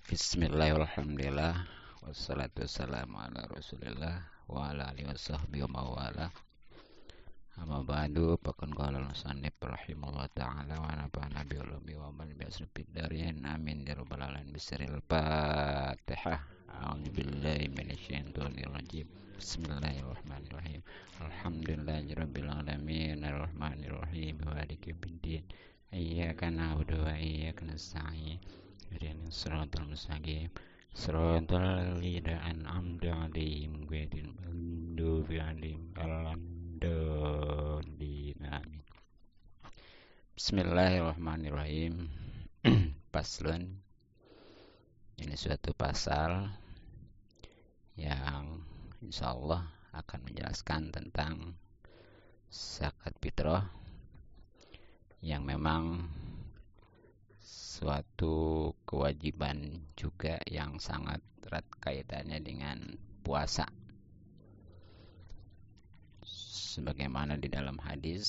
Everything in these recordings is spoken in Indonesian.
Bismillahirrahmanirrahim. Wassalatu wassalamu ala Rasulillah wa ala alihi washabbihi wa mawala. Amma ba'du, faqad qala al-musannif rahimahullah ta'ala wa nafa'ana bi ulumi wa man bi asrafid darin. Amin ya rabbal alamin. Bismillahil Fatihah. A'udzu billahi minasyaitonir rajim. Bismillahirrahmanirrahim. Alhamdulillahirabbil alamin arrahmanir rahim maliki yaumiddin. Iyyaka na'budu wa iyyaka nasta'in. Ihdinas siratal mustaqim. Siratal ladzina an'amta 'alaihim ghairil maghdubi 'alaihim waladdallin. Amin. Bismillahirrahmanirrahim. Paslun. Ini suatu pasal yang insyaallah akan menjelaskan tentang zakat fitrah yang memang suatu kewajiban juga yang sangat erat kaitannya dengan puasa. Sebagaimana di dalam hadis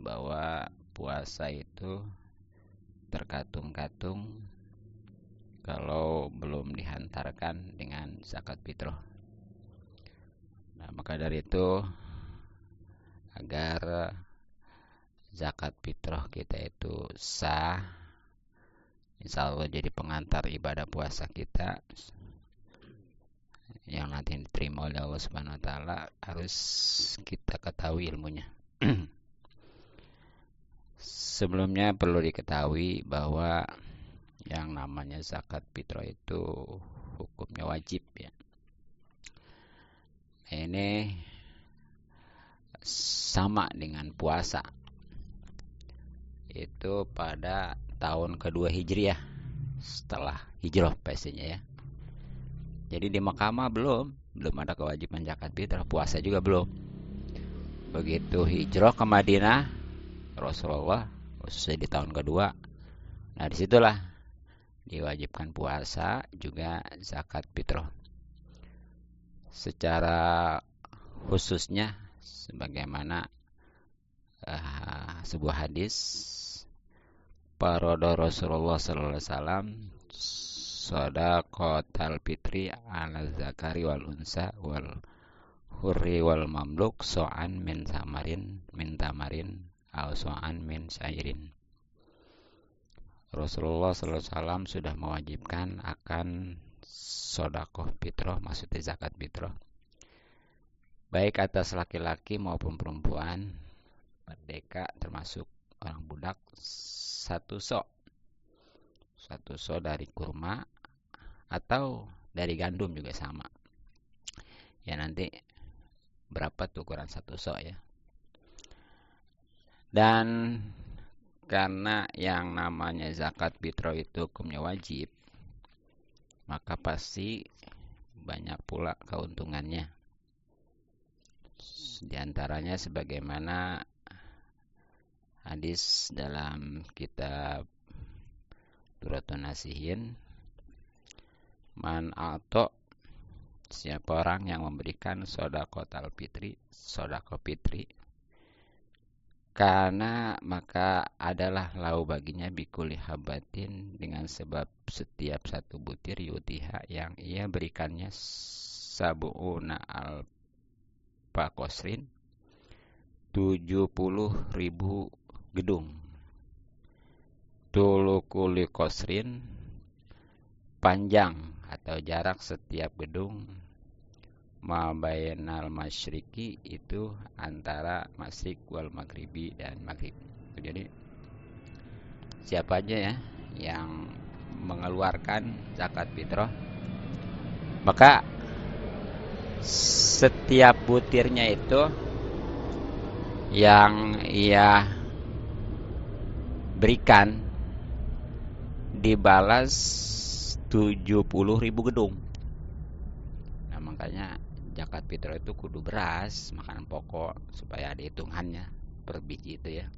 bahwa puasa itu terkatung-katung kalau belum dihantarkan dengan zakat fitrah. Nah, maka dari itu agar zakat fitrah kita itu sah, insya Allah jadi pengantar ibadah puasa kita yang nanti diterima oleh Allah Subhanahu wa Ta'ala, harus kita ketahui ilmunya. Sebelumnya perlu diketahui bahwa yang namanya zakat fitrah itu hukumnya wajib ya. Ini sama dengan puasa. Itu pada tahun kedua Hijriah setelah hijrah pastinya ya. Jadi di Mekah belum ada kewajiban zakat fitrah, puasa juga belum. Begitu hijrah ke Madinah Rasulullah, khususnya di tahun kedua, nah disitulah diwajibkan puasa juga zakat fitrah. Secara khususnya sebagaimana sebuah hadis parodo Rasulullah sallallahu alaihi wasallam shadaqatal fitri ala zakari wal unsa wal hurri wal mamluk so'an min tamarin au so'an min syairin. Rasulullah sallallahu alaihi wasallam sudah mewajibkan akan sedekah fitrah, maksudnya zakat fitrah, baik atas laki-laki maupun perempuan, merdeka termasuk orang budak, satu so dari kurma atau dari gandum juga sama ya. Nanti berapa tuh ukuran satu so ya. Dan karena yang namanya zakat fitrah itu hukumnya wajib, maka pasti banyak pula keuntungannya. Di antaranya sebagaimana hadis dalam kitab Duratun Nasihin, man ato, siapa orang yang memberikan shadaqatal fitri, sedekah fitri, karena maka adalah lau baginya bikuli habatin, dengan sebab setiap satu butir yutiha yang ia berikannya sabuuna alfa qasrin, 70.000 gedung. Tulukuli qasrin, panjang atau jarak setiap gedung, ma bainal masyriqi, itu antara masyriq wal maghribi dan maghrib. Jadi siapa aja ya yang mengeluarkan zakat fitrah, maka setiap butirnya itu yang ia berikan dibalas 70.000 gedung. Nah, makanya zakat fitrah itu kudu beras, makanan pokok, supaya ada hitungannya per biji itu ya.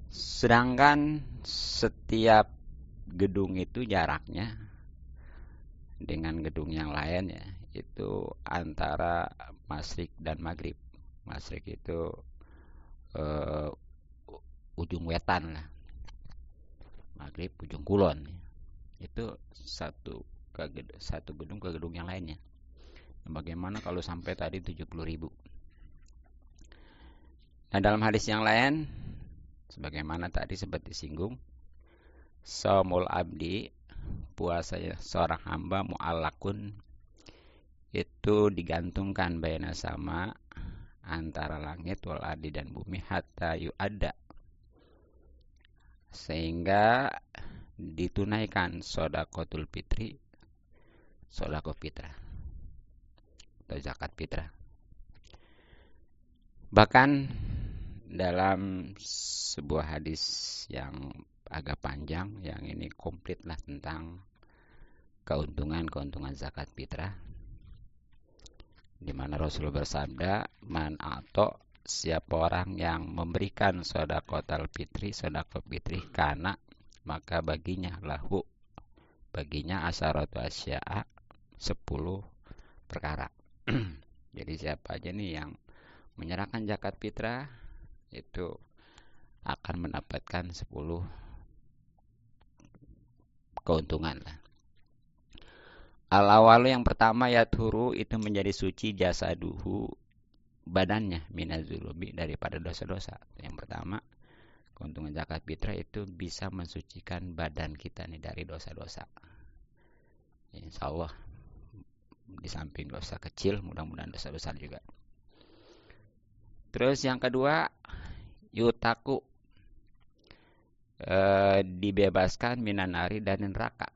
Sedangkan setiap gedung itu jaraknya dengan gedung yang lain ya, itu antara masyriq dan maghrib. Masyriq itu ujung wetan lah, maghrib ujung kulon. Itu satu gedung ke gedung yang lainnya. Bagaimana kalau sampai tadi 70.000? Nah, dalam hadis yang lain, sebagaimana tadi sempat disinggung, shaumul abdi, puasa seorang hamba, mu'allakun, itu digantungkan baina sama antara langit wal ardi dan bumi, hatta yu'adda, sehingga ditunaikan shadaqatul fitri, shadaqah fitrah atau zakat fitrah. Bahkan dalam sebuah hadis yang agak panjang, yang ini komplit lah tentang keuntungan zakat fitrah, di mana Rasulullah bersabda, man ato, siapa orang yang memberikan shadaqatul fitri, shadaqah fitri, karena maka baginya asyaratu asya'a, 10 perkara. Jadi siapa aja nih yang menyerahkan zakat fitrah itu akan mendapatkan 10 keuntungan lah. Al-awalu, yang pertama, yathuru, itu menjadi suci jasaduhu, badannya, minazulubi, daripada dosa-dosa. Yang pertama, keuntungan zakat fitrah itu bisa mensucikan badan kita nih dari dosa-dosa. Insya Allah di samping dosa kecil, mudah-mudahan dosa besar juga. Terus yang kedua, yutaku, dibebaskan minanari dari neraka.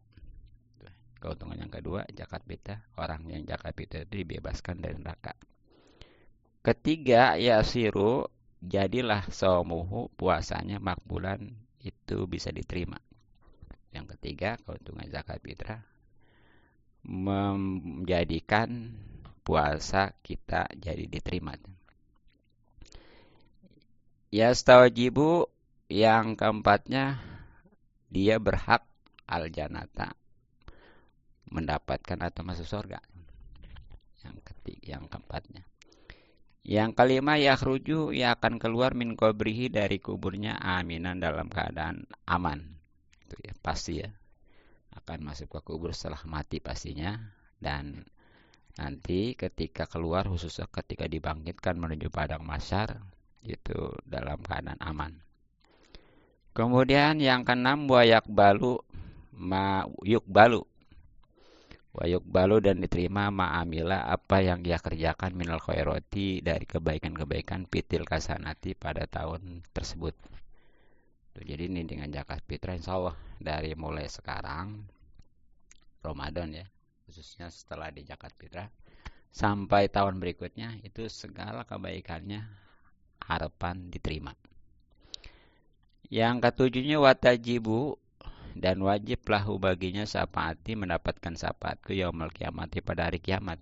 Keuntungan yang kedua, zakat fitrah, orang yang zakat fitrah itu dibebaskan dari neraka. Ketiga, yasiru, jadilah shaumuhu, puasanya, makbulan, itu bisa diterima. Yang ketiga, keuntungan zakat fitrah menjadikan puasa kita jadi diterima. Yastawajibu, yang keempatnya, dia berhak al-janata, mendapatkan atau masuk surga. Yang keempatnya. Yang kelima, yakhruju, ia akan keluar min qabrihi, dari kuburnya, aminan, dalam keadaan aman. Itu ya, pasti ya. Akan masuk ke kubur setelah mati pastinya. Dan nanti ketika keluar, khususnya ketika dibangkitkan menuju padang mahsyar, itu dalam keadaan aman. Kemudian yang keenam, wa yaqbalu ma yuqbalu, wa yuqbalu, dan diterima ma'amila, apa yang dia kerjakan, minal khairati, dari kebaikan-kebaikan, fitil kasanati, pada tahun tersebut. Jadi ini dengan zakat fitrah, insya Allah dari mulai sekarang Ramadan ya, khususnya setelah di zakat fitrah sampai tahun berikutnya, itu segala kebaikannya harapan diterima. Yang ketujuhnya, watajibu, dan wajib lahu baginya syafaati, mendapatkan syafaatku yaumul kiamati, pada hari kiamat.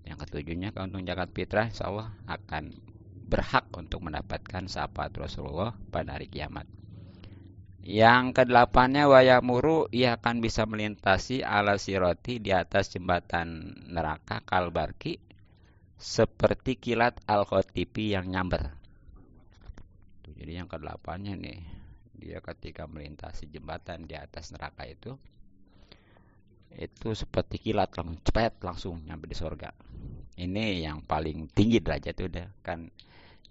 Yang ketujuhnya, keuntungan zakat fitrah insyaallah akan berhak untuk mendapatkan syafaat Rasulullah pada hari kiamat. Yang kedelapannya, wayamuru, ia akan bisa melintasi ala siroti, di atas jembatan neraka, kalbarki, seperti kilat al-khotipi yang nyamber. Jadi yang kedelapannya nih, dia ketika melintasi jembatan di atas neraka itu seperti kilat, cepet langsung nyampe di surga. Ini yang paling tinggi derajat udah kan.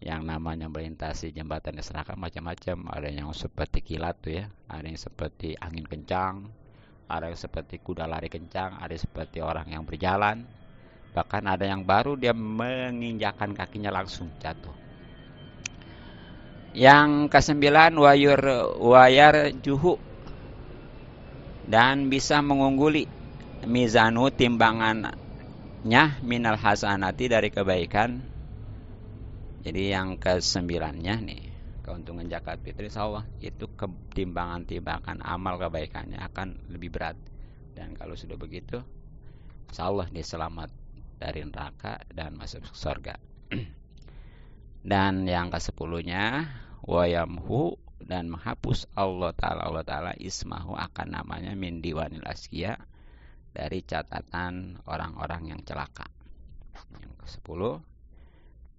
Yang namanya melintasi jembatan di neraka macam-macam, ada yang seperti kilat tuh ya, ada yang seperti angin kencang, ada yang seperti kuda lari kencang, ada seperti orang yang berjalan, bahkan ada yang baru dia menginjakkan kakinya langsung jatuh. Yang kesembilan, wayar juhu, dan bisa mengungguli, mizanu, timbangannya, minal hasanati, dari kebaikan. Jadi yang kesembilannya nih, keuntungan zakat fitrah insyaallah itu timbangan amal kebaikannya akan lebih berat. Dan kalau sudah begitu, insyaallah dia selamat dari neraka dan masuk surga. Dan yang ke-10-nya, wayamhu, dan menghapus Allah Ta'ala ismahu, akan namanya, min diwanil asqiya, dari catatan orang-orang yang celaka. Yang ke-10,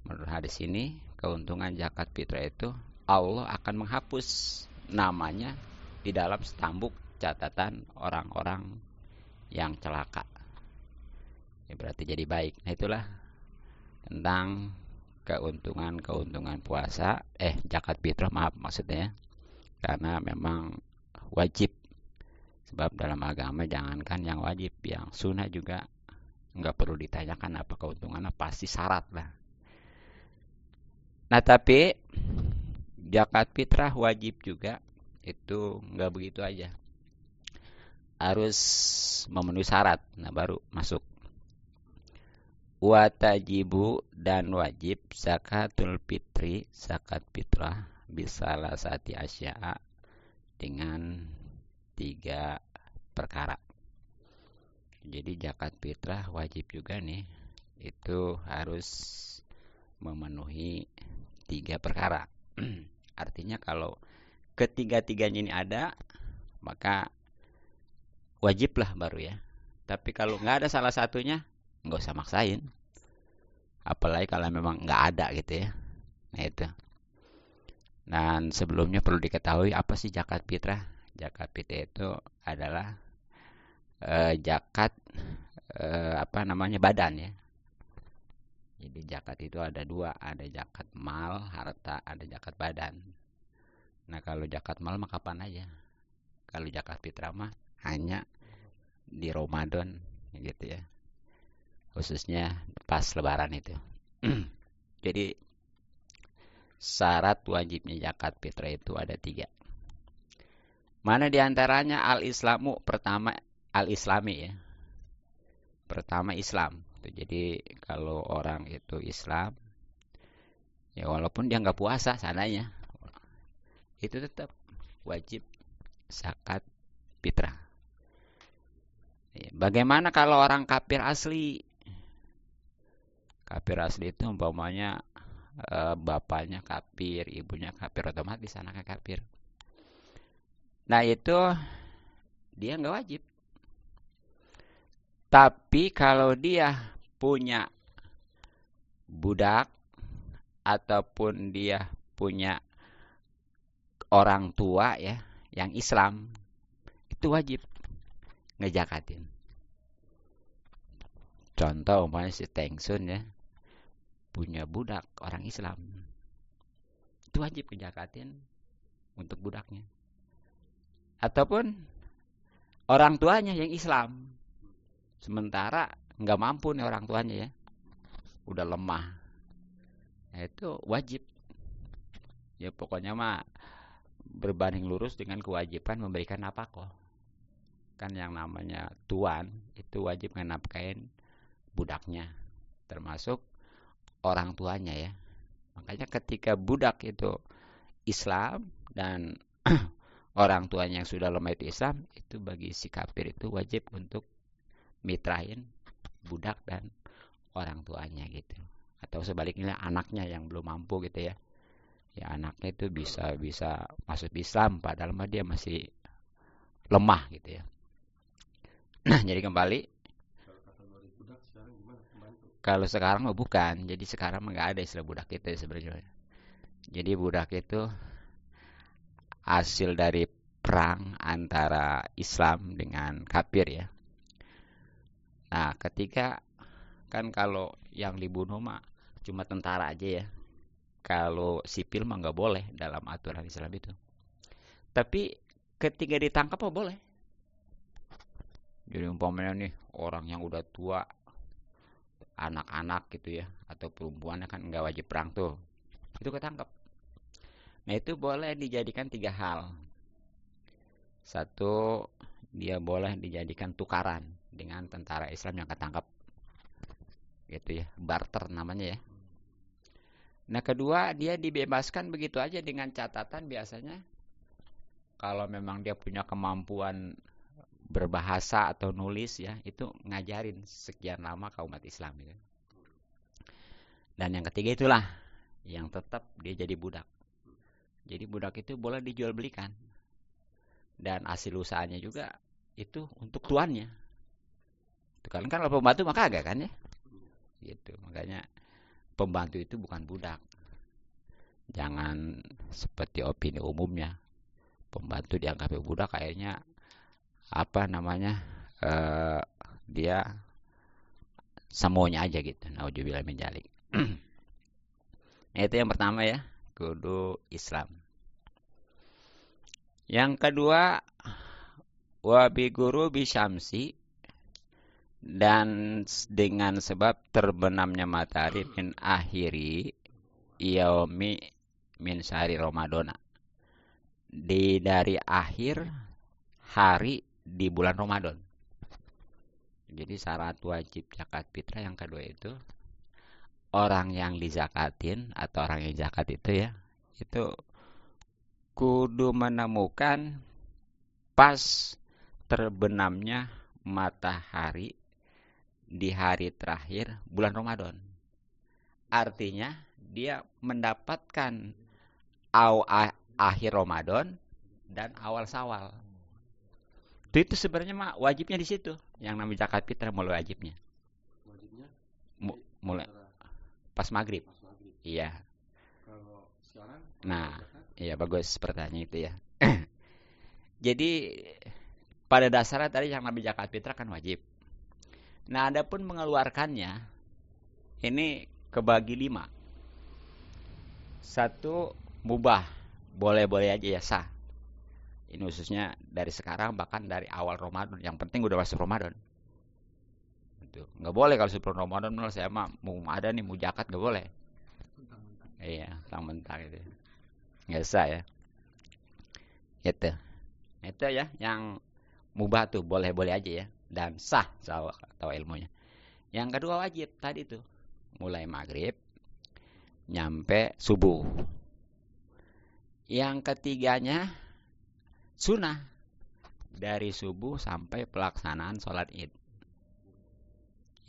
menurut hadis ini, keuntungan zakat fitrah itu Allah akan menghapus namanya di dalam stambuk catatan orang-orang yang celaka. Ya, berarti jadi baik. Nah, itulah tentang keuntungan puasa, zakat fitrah, maaf maksudnya. Karena memang wajib. Sebab dalam agama jangankan yang wajib, yang sunnah juga nggak perlu ditanyakan apa keuntungannya, pasti syarat lah. Nah, tapi zakat fitrah wajib juga, itu nggak begitu aja. Harus memenuhi syarat, nah baru masuk. Watajibu, dan wajib zakatul fitri, zakat fitrah, bisalah sati asya'a, dengan 3 perkara. Jadi zakat fitrah wajib juga nih, itu harus memenuhi 3 perkara. Artinya kalau ketiga-tiganya ini ada, maka wajiblah baru ya. Tapi kalau nggak ada salah satunya, nggak usah maksain. Apalagi kalau memang nggak ada gitu ya. Nah itu. Dan sebelumnya perlu diketahui apa sih zakat fitrah. Zakat fitrah itu adalah zakat badan ya. Jadi zakat itu ada 2, ada zakat mal, harta, ada zakat badan. Nah kalau zakat mal mah kapan aja. Kalau zakat fitrah mah hanya di Ramadan gitu ya. Khususnya pas lebaran itu. Jadi syarat wajibnya zakat fitrah itu ada 3. Mana diantaranya al-islamu, pertama al-islami ya. Pertama Islam. Jadi kalau orang itu Islam, ya walaupun dia nggak puasa sananya, itu tetap wajib zakat fitrah. Bagaimana kalau orang kafir asli? Kafir asli itu umpamanya bapaknya kafir, ibunya kafir, otomatis anaknya kafir. Nah itu dia nggak wajib. Tapi kalau dia punya budak ataupun dia punya orang tua ya yang Islam, itu wajib ngezakatin. Contoh umpamanya si Tengsun ya, punya budak orang Islam, itu wajib ngezakatin untuk budaknya. Ataupun orang tuanya yang Islam, sementara nggak mampu nih orang tuanya ya, udah lemah, nah itu wajib. Ya pokoknya mah berbanding lurus dengan kewajiban memberikan nafkah. Kan yang namanya tuan itu wajib ngenapkain budaknya, termasuk orang tuanya ya. Makanya ketika budak itu Islam dan orang tuanya yang sudah lemah itu Islam, itu bagi si kafir itu wajib untuk mitrain budak dan orang tuanya gitu. Atau sebaliknya anaknya yang belum mampu gitu ya. Ya anaknya itu bisa masuk Islam padahal dia masih lemah gitu ya. Nah, jadi kembali, kalau sekarang mah bukan. Jadi sekarang mah nggak ada istilah budak itu sebenarnya. Jadi budak itu hasil dari perang antara Islam dengan kafir ya. Nah, ketika kan kalau yang dibunuh mah cuma tentara aja ya. Kalau sipil mah nggak boleh dalam aturan Islam itu. Tapi ketika ditangkap mah boleh. Jadi umpamanya nih orang yang udah tua, anak-anak gitu ya, atau perempuannya kan nggak wajib perang tuh, itu ketangkep. Nah itu boleh dijadikan 3 hal. 1, dia boleh dijadikan tukaran dengan tentara Islam yang ketangkep, gitu ya, barter namanya ya. Nah kedua, dia dibebaskan begitu aja dengan catatan biasanya kalau memang dia punya kemampuan berbahasa atau nulis ya, itu ngajarin sekian lama ke umat Islam gitu. Dan yang ketiga itulah yang tetap dia jadi budak. Jadi budak itu boleh dijual belikan. Dan hasil usahanya juga itu untuk tuannya. Itu kan kalau pembantu maka agak kan ya. Gitu. Makanya pembantu itu bukan budak. Jangan seperti opini umumnya. Pembantu dianggap budak kayaknya apa namanya, dia semuanya aja gitu. Nauzubillah min dzalik. Itu yang pertama ya, kudu Islam. Yang kedua, wa bi guru bisyamsi, dan dengan sebab terbenamnya matahari min akhiri yaumi min syahri Ramadana, dari akhir hari di bulan Ramadan. Jadi syarat wajib zakat fitrah yang kedua itu, orang yang dizakatin atau orang yang zakat itu ya, itu kudu menemukan pas terbenamnya matahari di hari terakhir bulan Ramadan. Artinya dia mendapatkan akhir Ramadan dan awal Syawal. Itu sebenarnya mah wajibnya di situ. Yang namanya zakat fitrah mulai wajibnya. Wajibnya Mulai pas maghrib. pas maghrib. Iya. Kalau sekarang Nah, zakat, iya bagus pertanyaan itu ya. Jadi pada dasarnya tadi yang namanya zakat fitrah kan wajib. Nah, adapun mengeluarkannya ini kebagi 5. 1 mubah, boleh-boleh aja ya, sah. Ini khususnya dari sekarang, bahkan dari awal Ramadan. Yang penting udah masuk Ramadan. Nggak boleh kalau sebelum Ramadan malah saya mah mau ada nih mau zakat, nggak boleh. mentang-mentang. Iya, mentang-mentang itu. Nggak sah ya. Itu ya yang mubah tuh boleh-boleh aja ya, dan sah tahu ilmunya. Yang kedua wajib tadi tuh mulai maghrib nyampe subuh. Yang ketiganya sunnah dari subuh sampai pelaksanaan sholat id,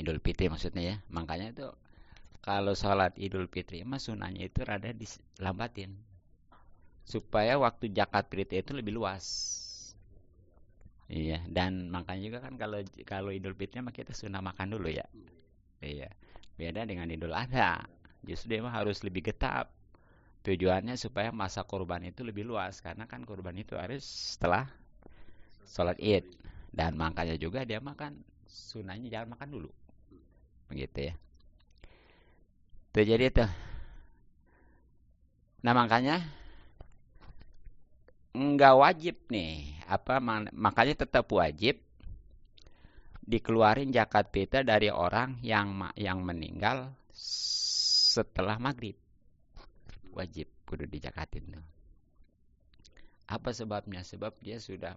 Idul Fitri maksudnya ya. Makanya itu kalau sholat Idul Fitri mah sunnahnya itu rada dilambatin supaya waktu zakat fitri itu lebih luas. Iya, dan makanya juga kan kalau Idul Fitri mah kita sunnah makan dulu ya. Iya. Beda dengan Idul Adha. Justru dia mah harus lebih getap. Tujuannya supaya masa kurban itu lebih luas, karena kan kurban itu harus setelah sholat id. Dan makanya juga dia makan sunahnya jangan makan dulu. Begitu ya. Itu jadi itu. Nah makanya nggak wajib nih. Makanya tetap wajib dikeluarin zakat fitrah dari orang yang meninggal setelah maghrib. Wajib kudu dijakatin tuh. Apa sebabnya? Sebab dia sudah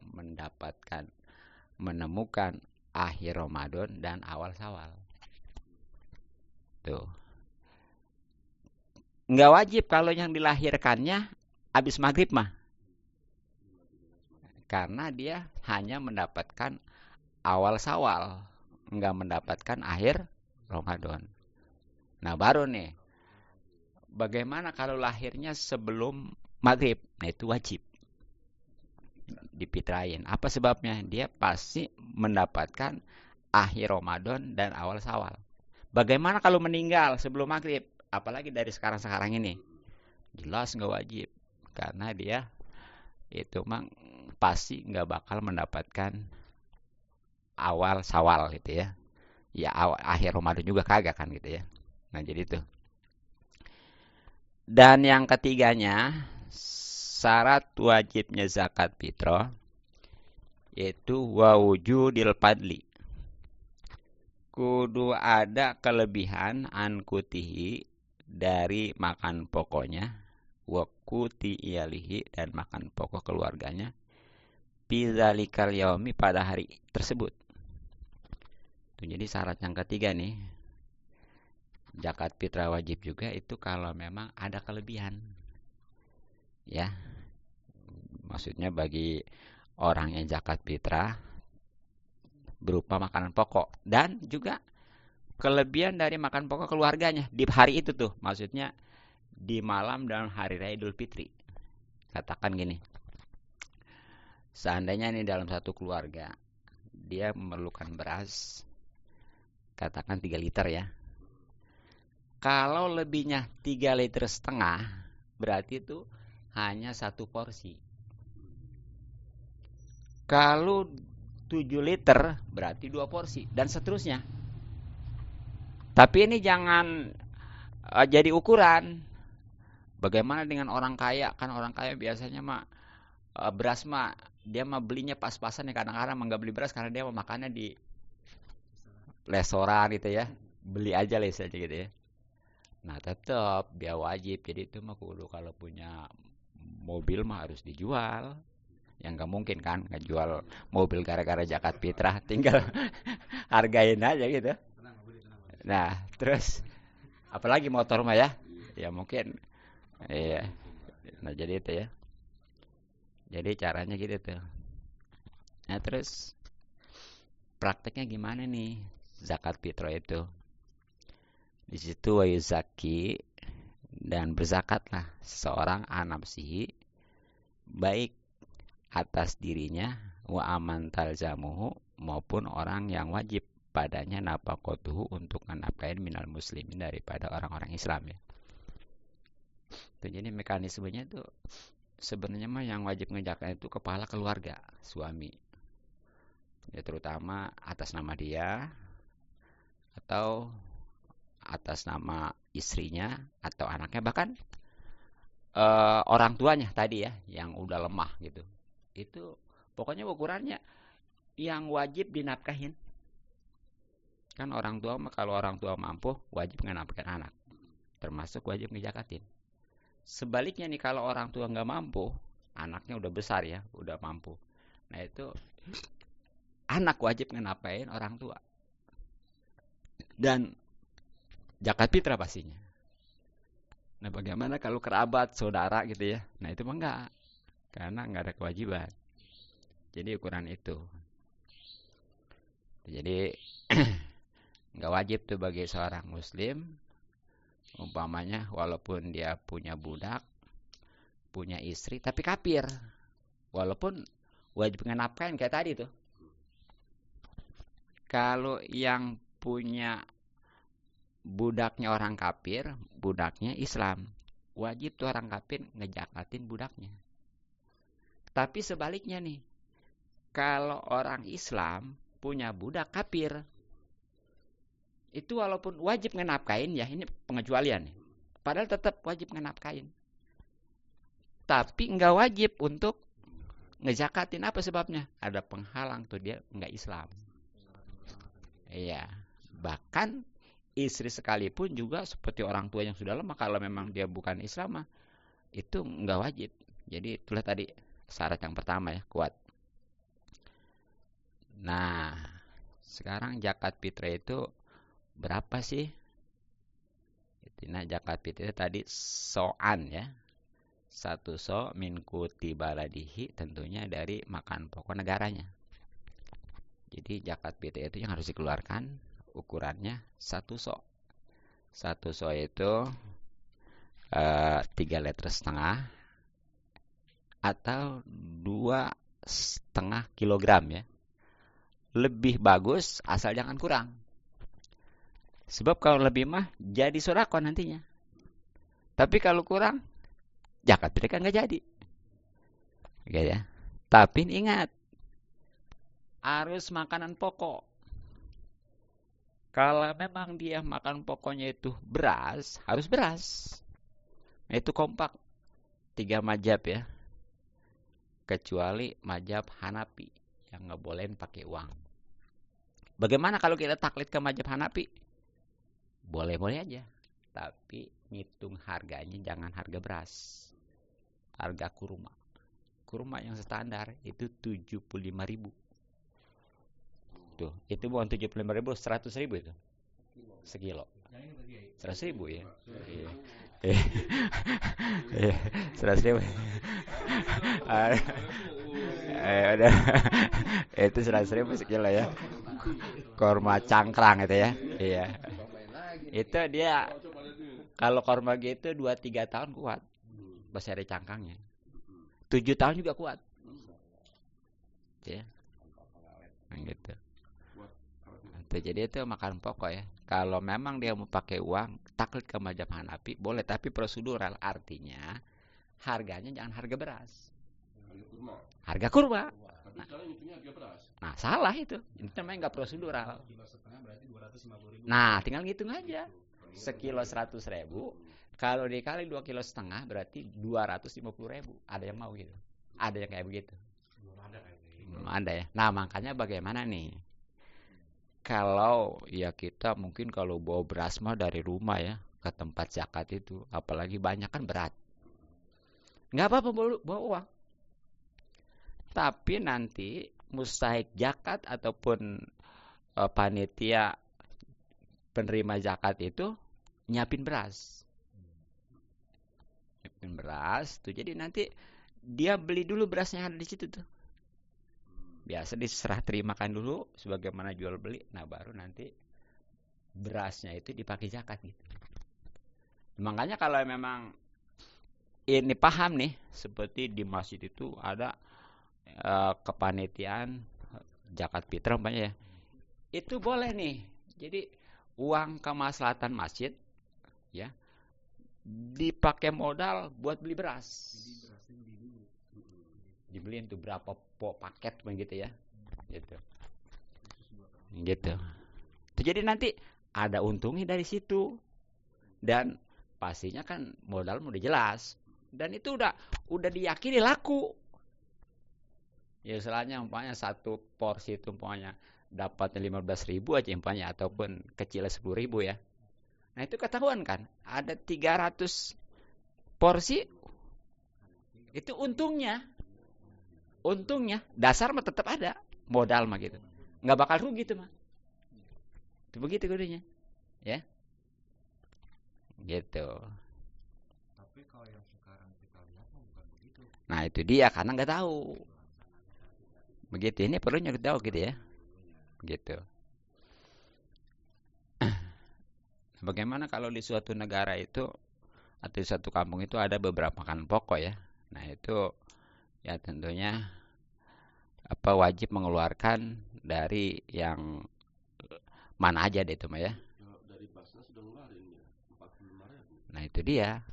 menemukan akhir Ramadan dan awal Syawal. Tuh. Nggak wajib kalau yang dilahirkannya habis maghrib mah. Karena dia hanya mendapatkan awal Syawal, nggak mendapatkan akhir Ramadan. Nah baru nih, bagaimana kalau lahirnya sebelum maghrib? Nah itu wajib dipitrain. Apa sebabnya? Dia pasti mendapatkan akhir Ramadan dan awal Syawal. Bagaimana kalau meninggal sebelum maghrib? Apalagi dari sekarang ini. Jelas nggak wajib. Karena dia itu memang pasti nggak bakal mendapatkan awal Syawal gitu ya. Ya akhir Ramadan juga kagak kan gitu ya. Nah jadi itu. Dan yang ketiganya, syarat wajibnya zakat fitrah yaitu wujudil fadli. Kudu ada kelebihan ankutihi dari makan pokoknya, wakuti iyalihi dan makan pokok keluarganya, bizalikal yaumi pada hari tersebut. Tuh, jadi syarat yang ketiga nih, zakat fitrah wajib juga itu kalau memang ada kelebihan. Ya. Maksudnya bagi orang yang zakat fitrah berupa makanan pokok dan juga kelebihan dari makan pokok keluarganya di hari itu tuh, maksudnya di malam dan hari raya Idul Fitri. Katakan gini, seandainya ini dalam satu keluarga dia memerlukan beras katakan 3 liter ya, kalau lebihnya 3,5 liter berarti itu hanya 1 porsi. Kalau 7 liter berarti 2 porsi dan seterusnya. Tapi ini jangan jadi ukuran. Bagaimana dengan orang kaya? Kan orang kaya biasanya mah beras mah dia mah belinya pas-pasan ya, kadang-kadang nggak beli beras karena dia mau makannya di restoran gitu ya. Beli aja lah saja gitu ya. Nah tetap dia wajib, jadi itu mah kudu kalau punya mobil mah harus dijual. Yang nggak mungkin kan ngejual mobil gara-gara zakat fitrah, tinggal hargain aja gitu. Nah terus apalagi motor mah ya mungkin iya. Nah jadi itu ya, jadi caranya gitu tuh. Nah terus prakteknya gimana nih zakat fitrah itu? Di situ wa yuzaki, dan berzakatlah seseorang anapsihi, baik atas dirinya, wa aman talzamuhu, maupun orang yang wajib padanya nafaqatuhu, untuk menafkahin minal muslimin, daripada orang-orang Islam ya. Tuh, jadi mekanismenya itu sebenarnya mah yang wajib ngejakan itu kepala keluarga, suami. Ya terutama atas nama dia atau atas nama istrinya atau anaknya, bahkan orang tuanya tadi ya yang udah lemah gitu. Itu pokoknya ukurannya yang wajib dinafkahin. Kan orang tua mah kalau orang tua mampu wajib ngenafkahin anak, termasuk wajib ngejakatin. Sebaliknya nih kalau orang tua nggak mampu, anaknya udah besar ya, udah mampu. Nah itu anak wajib ngenafkahin orang tua. Dan zakat fitrah pastinya. Nah bagaimana kalau kerabat, saudara gitu ya? Nah itu mah enggak, karena enggak ada kewajiban. Jadi ukuran itu. Jadi enggak wajib tuh bagi seorang muslim, umpamanya walaupun dia punya budak, punya istri, tapi kafir, walaupun wajib ngenafkahin kayak tadi tuh. Kalau yang punya budaknya orang kafir, budaknya Islam, wajib tuh orang kafir ngejakatin budaknya. Tapi sebaliknya nih, kalau orang Islam punya budak kafir, itu walaupun wajib ngenafkahin ya, ini pengecualian nih. Padahal tetap wajib ngenafkahin. Tapi nggak wajib untuk ngejakatin. Apa sebabnya? Ada penghalang tuh, dia nggak Islam. Iya, bahkan istri sekalipun juga seperti orang tua yang sudah lemah, kalau memang dia bukan Islam itu nggak wajib. Jadi itulah tadi syarat yang pertama ya, kuat. Nah sekarang zakat fitrah itu berapa sih? Nah zakat fitrah tadi so'an ya, 1 so' min kuti baladihi, tentunya dari makan pokok negaranya. Jadi zakat fitrah itu yang harus dikeluarkan ukurannya 1 so'. 1 so' itu 3,5 liter atau 2,5 kilogram ya. Lebih bagus asal jangan kurang. Sebab kalau lebih mah jadi sedekah nantinya. Tapi kalau kurang, zakat fitrah kan nggak jadi. Oke ya. Tapi ingat, harus makanan pokok. Kalau memang dia makan pokoknya itu beras, harus beras. Nah, itu kompak 3 mazhab ya. Kecuali mazhab Hanafi yang nggak bolehin pakai uang. Bagaimana kalau kita taklid ke mazhab Hanafi? Boleh-boleh aja. Tapi ngitung harganya jangan harga beras. Harga kurma. Kurma yang standar itu 75.000. Tuh, itu bukan 75.000, 100.000 itu. Sekilo. 100.000 ya. Iya. 100.000. Udah. Itu 100.000 sekilo ya. Korma cangkrang itu ya. Iya. Itu dia kalau korma gitu 2-3 tahun kuat. Masih ada cangkangnya. 7 tahun juga kuat. Ya. Gitu. Jadi itu makan pokok ya. Kalau memang dia mau pakai uang, taklid ke mazhab Hanafi boleh, tapi prosedural, artinya harganya jangan harga beras. Harga kurma. Tapi sekarang hitungnya harga beras. Nah, salah itu. Itu namanya nggak prosedural. Kilo setengah berarti 250.000. Nah, tinggal ngitung aja. Sekilo 100.000, kalau dikali 2,5 kilo berarti 250.000. Ada yang mau gitu? Ada yang kayak begitu? Belum ada kayaknya. Belum ada ya. Nah, makanya bagaimana nih? Kalau ya kita mungkin kalau bawa beras mah dari rumah ya ke tempat zakat itu, apalagi banyak kan berat. Nggak apa-apa bawa uang. Tapi nanti mustahik zakat ataupun panitia penerima zakat itu nyiapin beras. Nyiapin beras tuh. Jadi nanti dia beli dulu berasnya yang ada di situ tuh. Biasa diserah terimakan dulu sebagaimana jual beli. Nah, baru nanti berasnya itu dipakai zakat gitu. Makanya kalau memang ini paham nih, seperti di masjid itu ada kepanitiaan zakat fitrah umpamanya ya. Itu boleh nih. Jadi uang kemaslahatan masjid ya dipakai modal buat beli beras. Jadi berasnya beli dulu. Dibeliin tuh berapa paket begitu ya. Gitu. Gitu. Jadi nanti ada untungnya dari situ. Dan pastinya kan modal udah jelas. Dan itu udah diyakini laku. Ya istilahnya umpamanya satu porsi itu umpamanya dapatnya 15.000 aja umpamanya ataupun kecilnya 10.000 ya. Nah itu ketahuan kan ada 300 porsi itu untungnya dasar mah tetap ada modal mah gitu. Nggak bakal rugi tuh mah. Itu begitu kodenya. Ya. Gitu. Tapi kalau yang sekarang kita lihat bukan begitu. Nah itu dia karena nggak tahu. Begitu ini perlu nyari tahu gitu ya. Gitu. Bagaimana kalau di suatu negara itu atau di suatu kampung itu ada beberapa makanan pokok ya. Nah itu ya tentunya wajib mengeluarkan dari yang mana aja deh itu mah ya. Dari Basnas sudah ngeluarin ya 45.000. Nah itu dia.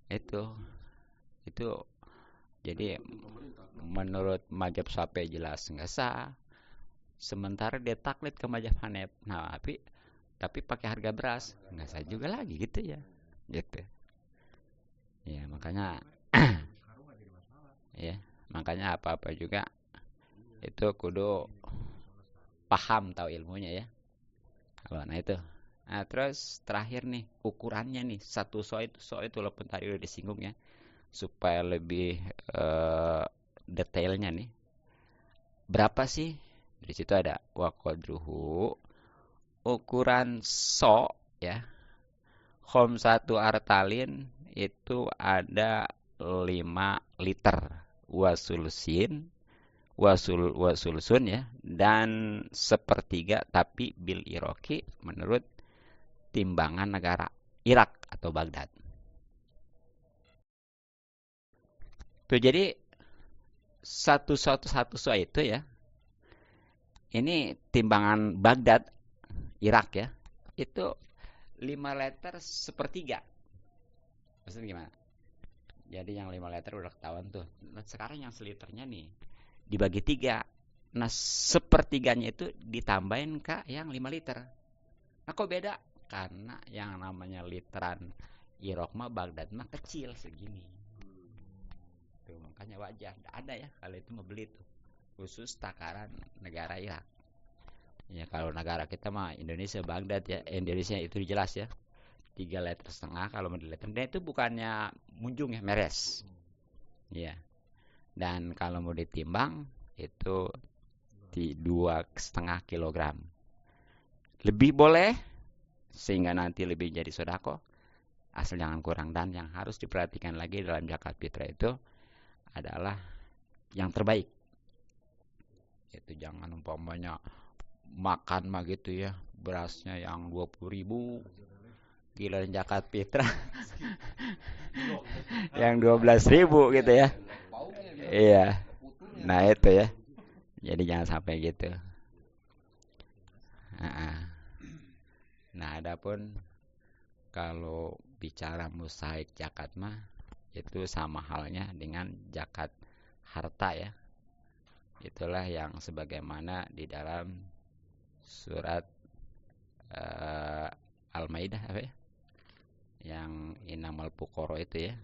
Itu jadi menurut mazhab Syafi'i jelas nggak sah. Sementara dia taklid ke mazhab Hanif. Nah, tapi pakai harga beras nggak sah juga lagi gitu ya. Gitu. Ya, makanya ya, makanya apa-apa juga itu kudu paham tahu ilmunya ya. Nah itu. Nah, terus terakhir nih ukurannya nih satu so itu walaupun tadi udah disinggung ya supaya lebih detailnya nih. Berapa sih? Di situ ada wa qadruhu ukuran so ya. Khamsatu artalin itu ada 5 liter wasulusun ya dan sepertiga tapi bil iroki menurut timbangan negara Irak atau Baghdad. Tuh jadi satu so itu ya. Ini timbangan Baghdad Irak ya. Itu 5 liter sepertiga. Maksudnya gimana? Jadi yang 5 liter udah ketahuan tuh. Nah, sekarang yang seliternya nih dibagi 3. Nah, sepertiganya itu ditambahin ke yang 5 liter. Nah, kok beda? Karena yang namanya literan Irak mah Baghdad mah kecil segini. Tuh, makanya wajar. Ada ya kalau itu mau beli tuh. Khusus takaran negara Irak. Ya kalau negara kita mah Indonesia Baghdad ya. Indonesia itu jelas ya. 3,5 liter kalau mau dilihat. Dan itu bukannya munjung ya, meres. Ya. Dan kalau mau ditimbang itu 2,5 kilogram. Lebih boleh sehingga nanti lebih jadi sodako. Asal jangan kurang. Dan yang harus diperhatikan lagi dalam zakat fitrah itu adalah yang terbaik. Itu jangan umpamanya makan mah gitu ya. Berasnya yang 20.000. Gila zakat fitrah yang 12.000 gitu ya. Iya. Nah itu ya. Jadi jangan sampai gitu. Nah adapun kalau bicara mustahik zakat mah itu sama halnya dengan zakat harta ya. Itulah yang sebagaimana di dalam surat Al-Maidah apa ya? Yang inamal fuqara itu ya.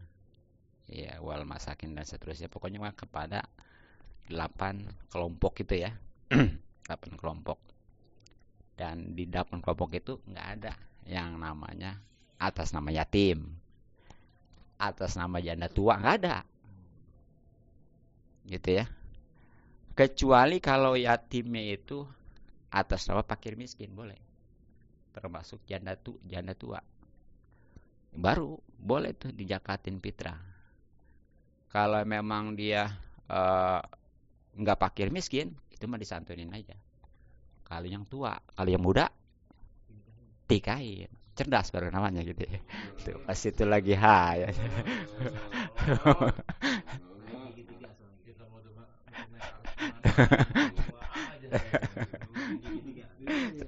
Ya, wal masakin dan seterusnya. Pokoknya mah kepada 8 kelompok itu ya. 8 kelompok. Dan di 8 kelompok itu nggak ada yang namanya atas nama yatim, atas nama janda tua, nggak ada. Gitu ya. Kecuali kalau yatimnya itu atas nama fakir miskin boleh. Termasuk janda tua. Baru boleh tuh dijakatin fitrah. Kalau memang dia nggak fakir miskin, itu mah disantunin aja. Kalau yang tua, kalau yang muda tikahin. Cerdas baru namanya gitu ya. Tuh, pas itu lagi ya.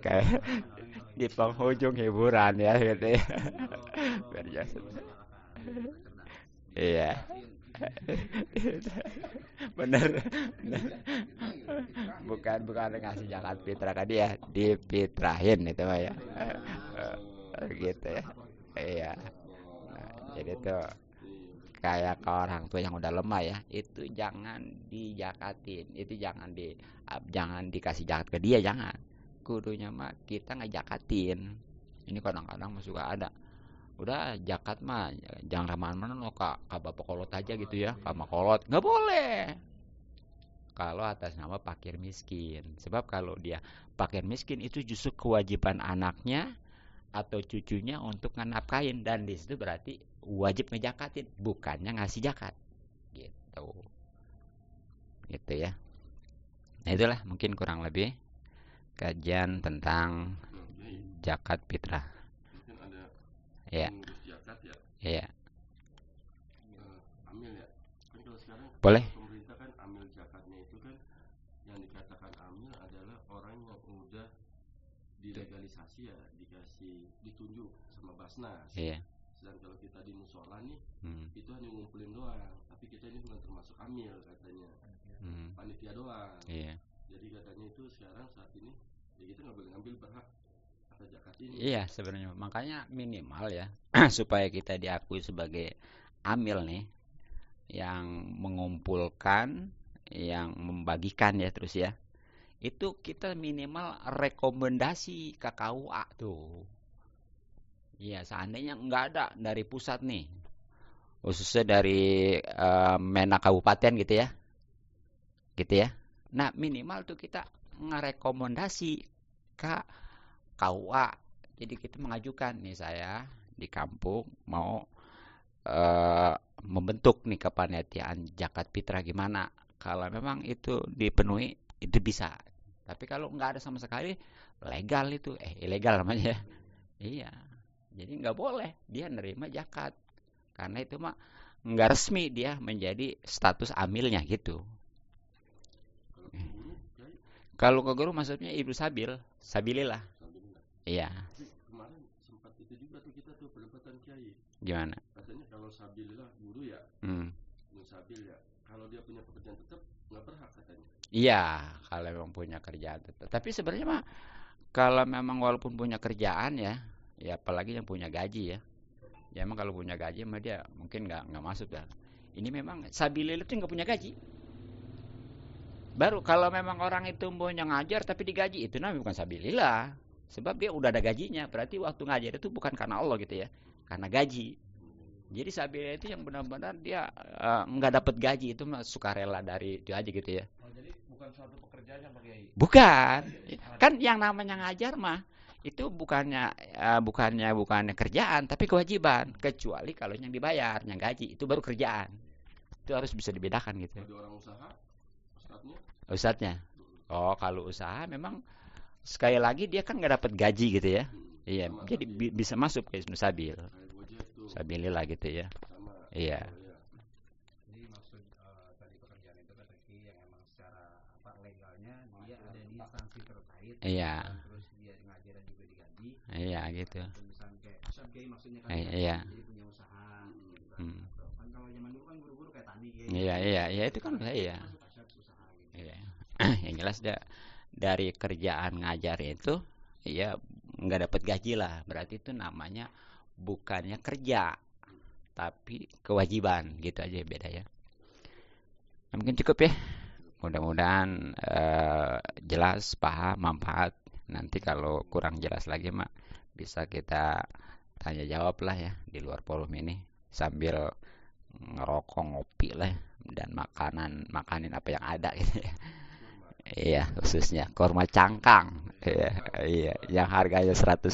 Kayak di penghujung hiburan ya gitu ya. Biar jasa. Iya. Bener. Bukan ngasih zakat fitrah kan dia difitrahin itu mah ya. Gitu ya. Iya. Nah, jadi tuh kayak ke orang tua yang udah lemah ya, itu jangan dijakatin, itu jangan dikasih zakat ke dia, jangan. Kudunya mah kita ngejakatin. Ini kadang-kadang mah suka ada. Udah zakat mah jangan kemana-mana lo ke bapak kolot aja gitu ya, sama kolot nggak boleh. Kalau atas nama fakir miskin, sebab kalau dia fakir miskin itu justru kewajiban anaknya atau cucunya untuk nganapkain, dan di situ berarti wajib ngejakatin, bukannya ngasih zakat gitu. Gitu ya. Nah itulah mungkin kurang lebih kajian tentang zakat fitrah. Mungkin ada Ya. mengurus zakat ya. Iya. Amil ya. Kan kalau sekarang Boleh. pemerintah kan amil zakatnya itu kan yang dikatakan amil adalah orang yang udah dilegalisasi ya, ditunjuk sama Basnas. Iya. Sedang kalau kita di musola nih, itu hanya ngumpulin doang, tapi kita ini bukan termasuk amil katanya. Panitia doang. Iya. Jadi katanya itu sekarang saat ini ya kita nggak boleh ngambil berhak atas zakat ini. Iya sebenarnya, makanya minimal ya supaya kita diakui sebagai amil nih, yang mengumpulkan, yang membagikan ya terus ya, itu kita minimal rekomendasi ke KUA tuh. Iya, seandainya nggak ada dari pusat nih, khususnya dari Menak Kabupaten gitu ya. Nah minimal tuh kita ngerekomendasi ke KUA. Jadi kita mengajukan nih, saya di kampung mau membentuk nih kepanitiaan zakat fitrah, gimana? Kalau memang itu dipenuhi itu bisa. Tapi kalau nggak ada sama sekali, legal itu, ilegal namanya. Iya. Jadi nggak boleh dia nerima zakat, karena itu mah nggak resmi dia menjadi status amilnya gitu. Kalau ke guru maksudnya ibu sabilillah. Iya. Kemarin sempat itu juga tuh kita tuh perdebatan kiai. Gimana? Katanya kalau sabilillah guru ya, musabil ya, kalau dia punya pekerjaan tetap nggak berhak katanya. Iya, kalau memang punya kerjaan tetap. Tapi sebenarnya mah kalau memang walaupun punya kerjaan ya apalagi yang punya gaji ya. Ya emang kalau punya gaji mah dia mungkin nggak masuk ya. Ini memang sabilillah itu nggak punya gaji. Baru kalau memang orang itu punya ngajar tapi digaji, itu namanya bukan sabilillah. Sebab dia udah ada gajinya, berarti waktu ngajar itu bukan karena Allah gitu ya, karena gaji. Jadi sabilillah itu yang benar-benar dia nggak dapat gaji, itu mah sukarela dari itu aja gitu ya. Oh, jadi bukan suatu pekerjaan yang Pak Kiai. Bukan. Kan yang namanya ngajar mah itu bukannya kerjaan tapi kewajiban, kecuali kalau yang dibayar, yang gaji itu baru kerjaan. Itu harus bisa dibedakan gitu. Ada orang usaha, Ustadznya. Oh, kalau usaha memang sekali lagi dia kan nggak dapat gaji gitu ya. Iya, jadi bisa masuk ke Isnu Sabil. Sabilillah gitu ya. Iya. Jadi maksud tadi pekerjaan itu kata Ki yang emang secara legalnya dia ada di instansi terkait. Iya. Terus dia ngajar juga digaji. Iya gitu. Misalnya kayak Kiai maksudnya kan iya. Jadi punya usaha gitu kan. Kan kalau zaman dulu kan guru-guru kayak tani Kiai. Iya itu kan iya. Usaha gitu. Iya. Yang jelas dari kerjaan ngajar itu ya nggak dapat gaji lah, berarti itu namanya bukannya kerja tapi kewajiban, gitu aja beda ya. Mungkin cukup ya, mudah-mudahan jelas, paham, manfaat. Nanti kalau kurang jelas lagi mak bisa kita tanya jawab lah ya di luar forum ini sambil ngerokok, ngopi lah, dan makanin apa yang ada gitu ya. Iya, khususnya kurma cangkang. Iya, iya, yang harganya 100.000.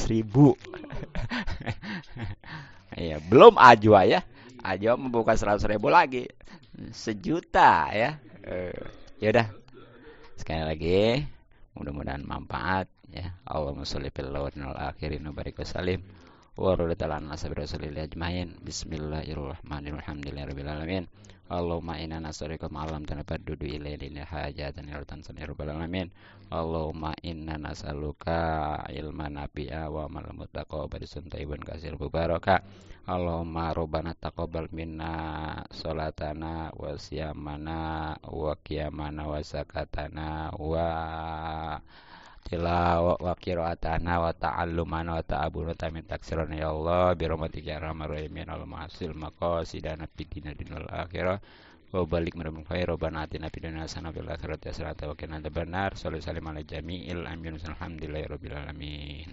Iya, belum ajwa ya. Ajwa membuka 100.000 lagi. 1 juta ya. Yaudah, sekali lagi mudah-mudahan manfaat ya. Allahumma sholli fil awwalin wal akhirin wa barik wasallim wa radhiyallahu anhu ashabi rasulillah ajmain. Bismillahirrahmanirrahim. Alhamdulillahirabbil alamin. Allahumma inna nas'aluka ma'alam tanafaddudu ilaina hajatan ya rabbal alamin. Allahumma inna nas'aluka ilman nafi'a wa amal mutaqabbal suntaibun kasir mubaraka. Allahumma rabbana taqabbal minna salatana wa siyamana wa qiyamana wa zakatana wa tilawa wa qiraatana wa ta'allumana wa ta'abuna tamin taksirana ya Allah bi rahmatika ya arhamar rahimin. Allahumma hasil maqasidana fid dinil akhirah wa balik merebung khair rabbana atina fid dunya hasanah wa fil akhirati hasanah wa qina adzabannar. Shallallahu alaihi wa sallam ala jami'il anbiya'i alhamdulillahi rabbil alamin.